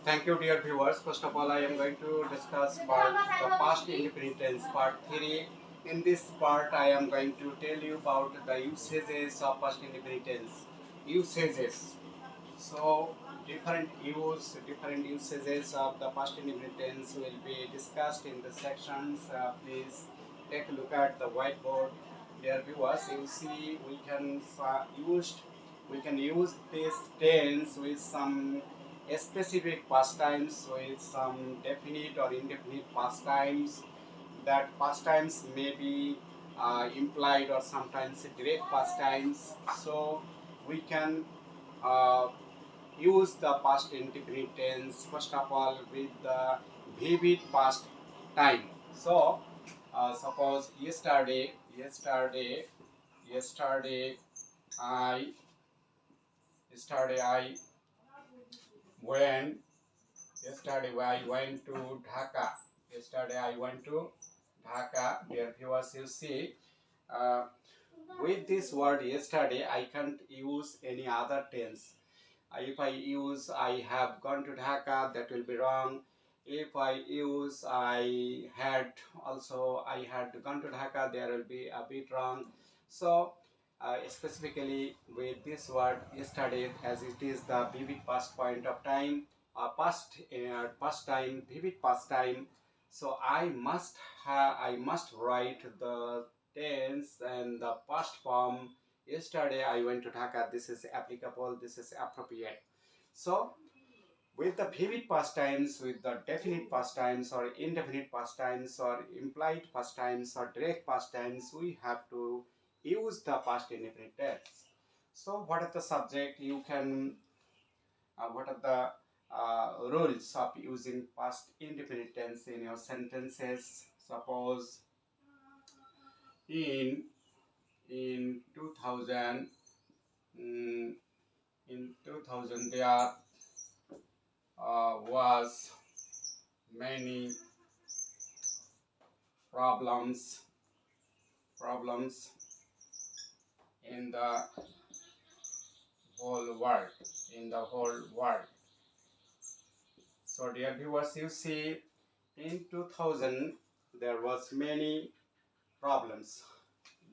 Thank you, dear viewers. First of all, I am going to discuss part the past indefinite tense, part 3. In this part, I am going to tell you about the usages of past indefinite tense. Usages. So, different usages of the past indefinite tense will be discussed in the sections. Please take a look at the whiteboard. Dear viewers, you see we can use this tense with some specific pastimes, with some definite or indefinite pastimes. That pastimes may be implied or sometimes direct pastimes. So we can uh, use the past indefinite tense first of all with the vivid past time. So suppose yesterday I yesterday I went yesterday I went to Dhaka. Yesterday I went to Dhaka. Dear viewers, you see, uh, with this word yesterday, I can't use any other tense. If I use I have gone to Dhaka, that will be wrong. If I use I had gone to Dhaka, there will be a bit wrong. So specifically with this word yesterday, as it is the vivid past point of time, past time, vivid past time. So I must write the tense and the past form. Yesterday I went to Dhaka. This is applicable, this is appropriate. So with the vivid past tense, with the definite past tense or indefinite past tense or implied past tense or direct past tense, we have to use the past indefinite tense. So what are the subject? What are the rules of using past indefinite tense in your sentences? Suppose in in 2000 mm, in 2000 there was many problems in the whole world in the whole world. So dear viewers, you see, in 2000 there was many problems.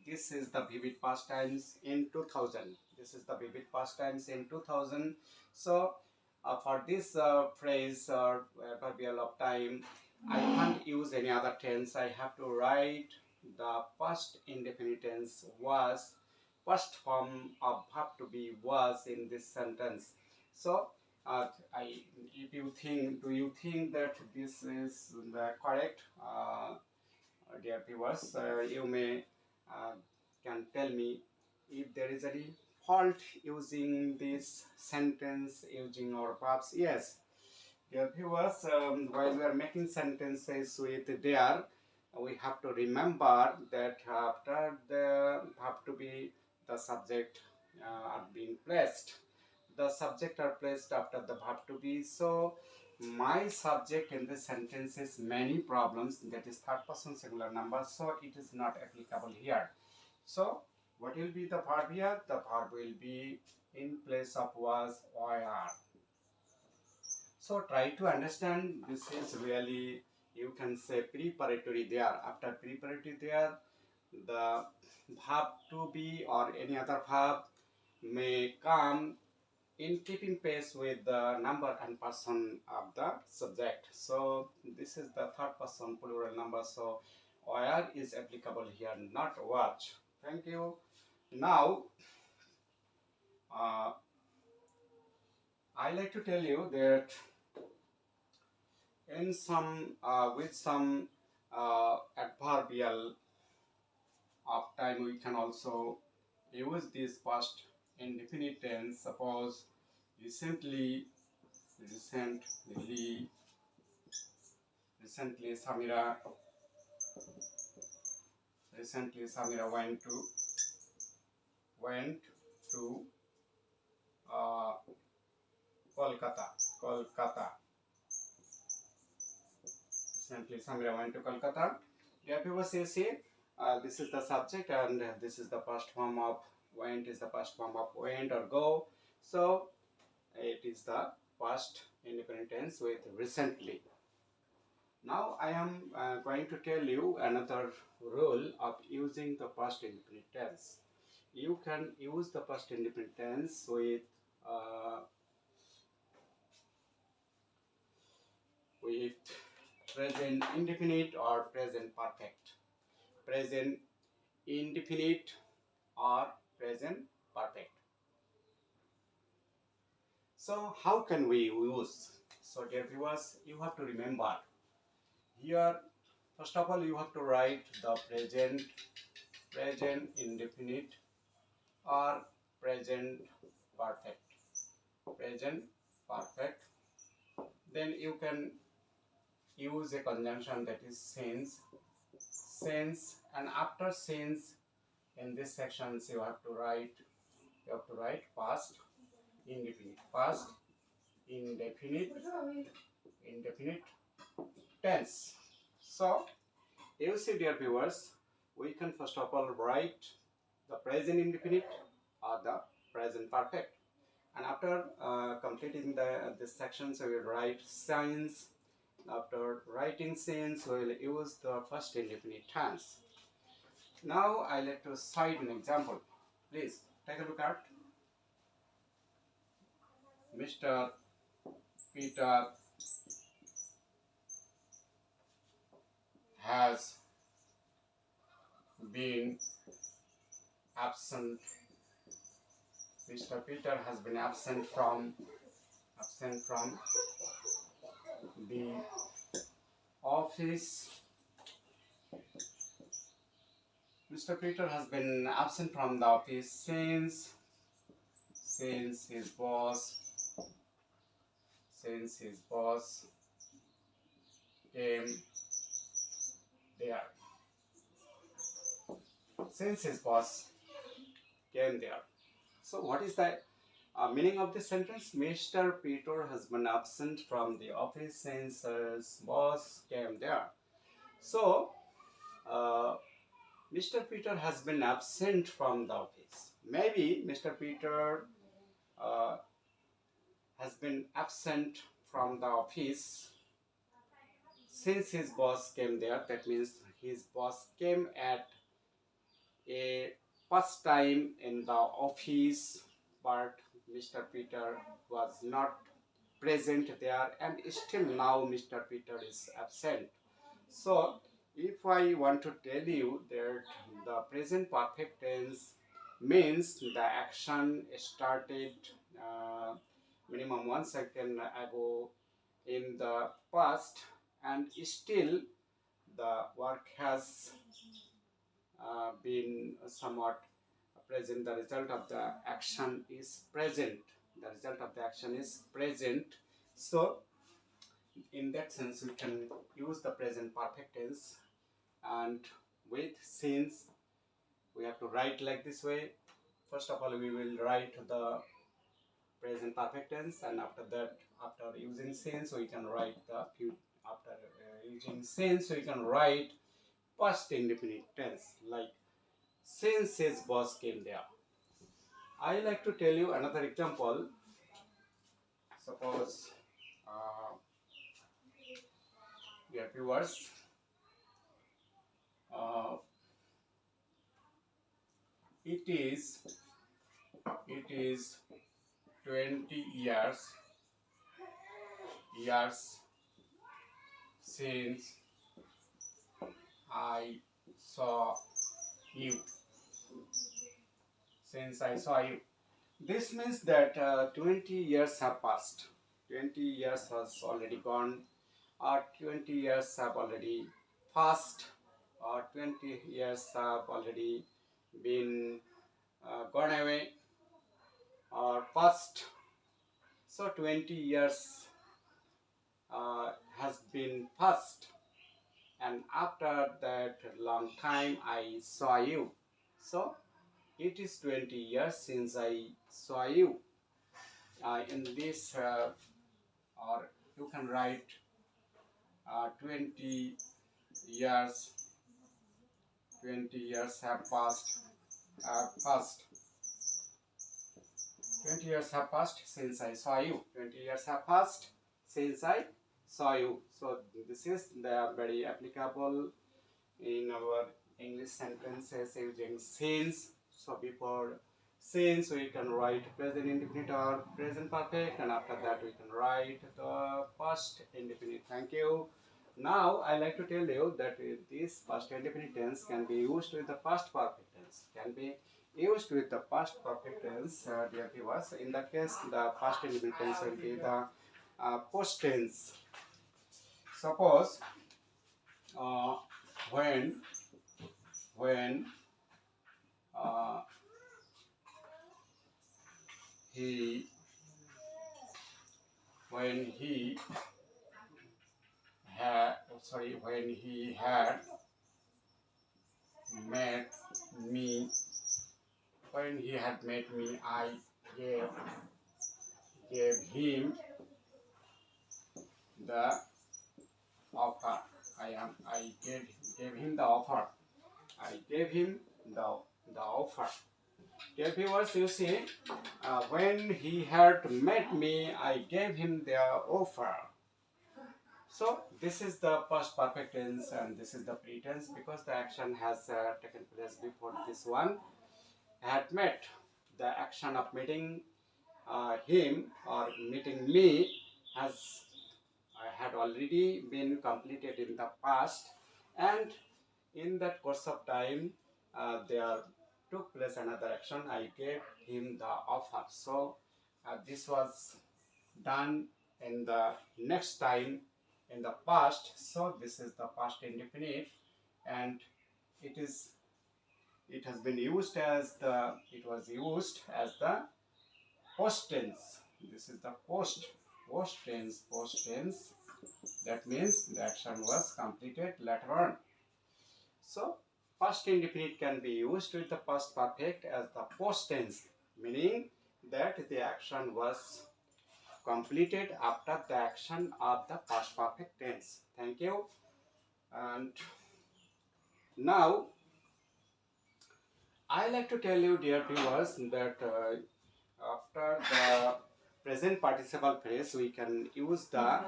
This is the vivid past tense in 2000. This is the vivid past tense in 2000. So for this phrase or adverbial of time, I can't use any other tense. I have to write the past indefinite tense was, first form of verb to be was in this sentence. So if you think, do you think that this is the correct? Dear viewers, you may uh, can tell me if there is any fault using this sentence using our verbs. Yes, dear viewers, while we are making sentences with there, we have to remember that after the verb to be, the subject are being placed. The subject are placed after the verb to be. So my subject in this sentence is many problems, that is third person singular number, so it is not applicable here. So what will be the verb here? The verb will be in place of was or are. So try to understand, this is really, you can say, preparatory there. After preparatory there, the verb to be or any other verb may come in keeping pace with the number and person of the subject. So this is the third person plural number. So where is applicable here, not watch. Thank you. Now uh, I like to tell you that in some with some adverbial of time, we can also use this past indefinite tense. Suppose recently recently recently Samira Samira went to uh, Kolkata. Recently Samira went to Kolkata. Dear viewers, you see, this is the subject and this is the past form of went, is the past form of went or go. So it is the past indefinite tense with recently. Now I am going to tell you another rule of using the past indefinite tense. You can use the past indefinite tense uh, with present indefinite or present perfect. Present indefinite or present perfect. So how can we use? So dear viewers, you have to remember here, first of all you have to write the present indefinite or present perfect. Present perfect. Then you can use a conjunction that is since. Since, and after since, in this sections you have to write past indefinite. Past indefinite tense. So you see dear viewers, we can first of all write the present indefinite or the present perfect, and after completing this section, so we will write since. After writing since, we will use the first indefinite tense. Now I like to cite an example. Please take a look at Mr. Peter has been absent. Mr. Peter has been absent from the office. Mr. Peter has been absent from the office since his boss came there. Since his boss came there. So what is the meaning of this sentence? Mr. Peter has been absent from the office since his boss came there. So Mr. Peter has been absent from the office. Maybe Mr. Peter uh, has been absent from the office since his boss came there. That means his boss came at a first time in the office, but Mr. Peter was not present there, and still now Mr. Peter is absent. So if I want to tell you that the present perfect tense means the action started minimum 1 second ago in the past, and still the work has been somewhat present. The result of the action is present. The result of the action is present. So in that sense we can use the present perfect tense, and with since we have to write like this way. First of all we will write the present perfect tense, and after that, after using since, we can write the using since we can write past indefinite tense, like since his boss came there. I like to tell you another example. Suppose dear viewers, uh, it is 20 years since I saw you. Since I saw you. This means that 20 years have passed. 20 years has already gone, or 20 years have already passed, or 20 years have already been gone away or passed. So 20 years has been passed, and after that long time I saw you. So it is 20 years since I saw you. In this, or you can write 20 years. 20 years have passed. 20 20 years have passed since I saw you. 20 years have passed since I saw you. So this is the very applicable in our English sentences using since. So before since we can write present indefinite or present perfect, and after that we can write the past indefinite. Thank you. Now I like to tell you that this past indefinite tense can be used with the past perfect tense. Can be used with the past perfect tense, dear viewers. In that case, the past indefinite tense will be the post tense. Suppose uh, when when uh, he when he when he had met me when he had met me, I gave gave him the offer. I gave him the offer. I gave him the offer. Dear viewers, you see, when he had met me, I gave him the offer. So this is the past perfect tense and this is the pretense because the action has taken place before this one. Had met. The action of meeting him or meeting me has had already been completed in the past, and in that course of time there took place another action. I gave him the offer. So this was done in the next time in the past. So this is the past indefinite, and it is it has been used as the it was used as the post tense. This is the post tense. That means the action was completed later on. So past indefinite can be used with the past perfect as the post tense, meaning that the action was completed after the action of the past perfect tense. Thank you. And now I like to tell you, dear viewers, that after the present participle phrase, we can use the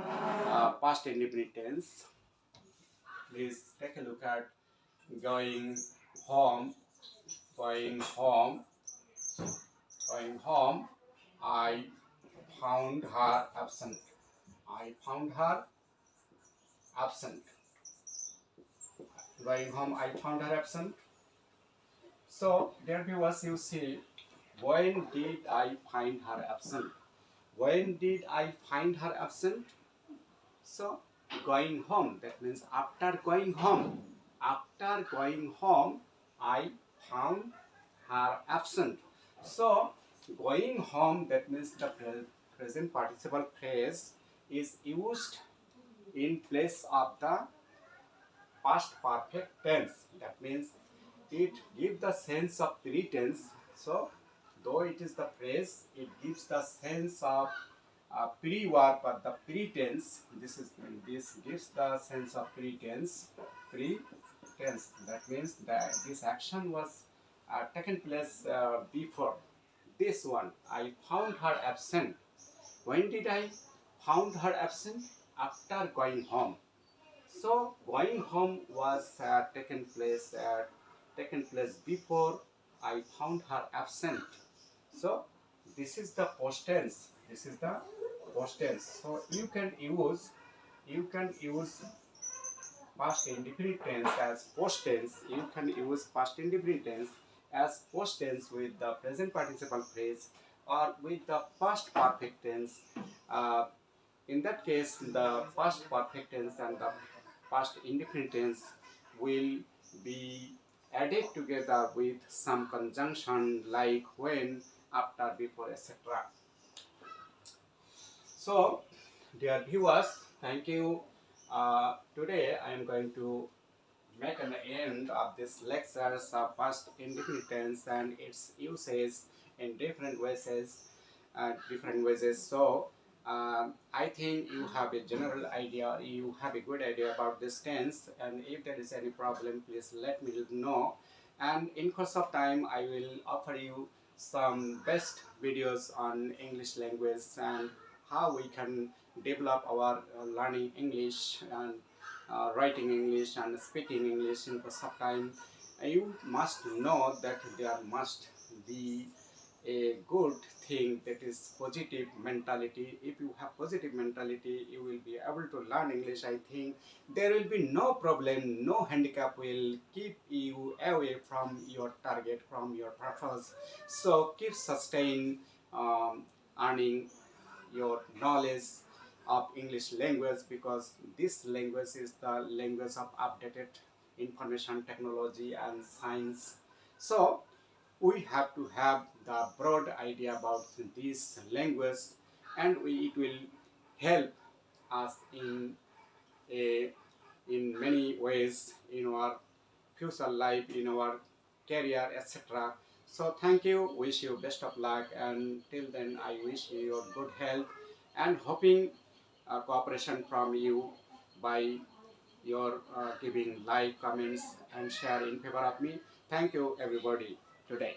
past indefinite tense. Please take a look at going home, going home, going home. I found her absent. I found her absent. Going home, I found her absent. So, dear viewers, you see, when did I find her absent? When did I find her absent? So, going home, that means after going home. After going home, I found her absent. So, going home, that means the present participle phrase is used in place of the past perfect tense. That means it gives the sense of pretense. So, though it is the phrase, it gives the sense of pre-verb or the pretense. This gives the sense of pretense. Pretense. That means that this action was taken place before this one. I found her absent. When did I found her absent? After going home. So going home was taken place before I found her absent. So this is the post tense. This is the post tense. So you can use past indefinite tense as post tense. You can use past indefinite tense as post tense with the present participle phrase or with the past perfect tense. Uh, in that case, the past perfect tense and the past indefinite tense will be added together with some conjunction like when, after, before, etc. So, dear viewers, thank you. Today I am going to make an end of this lectures of past indefinite tense and its uses in different ways. So I think you have a general idea, you have a good idea about this tense, and if there is any problem, please let me know. And in course of time, I will offer you some best videos on English language and how we can develop our learning English and writing English and speaking English in the time. You must know that there must be a good thing, that is positive mentality. If you have positive mentality, you will be able to learn English. I think there will be no problem, no handicap will keep you away from your target, from your purpose. So keep sustain earning your knowledge of English language, because this language is the language of updated information technology and science. So we have to have the broad idea about this language, and it will help us a, in many ways in our future life, in our career, etc. So thank you, wish you best of luck, and till then I wish you your good health and hoping cooperation from you by your giving like, comments and share in favor of me. Thank you everybody today.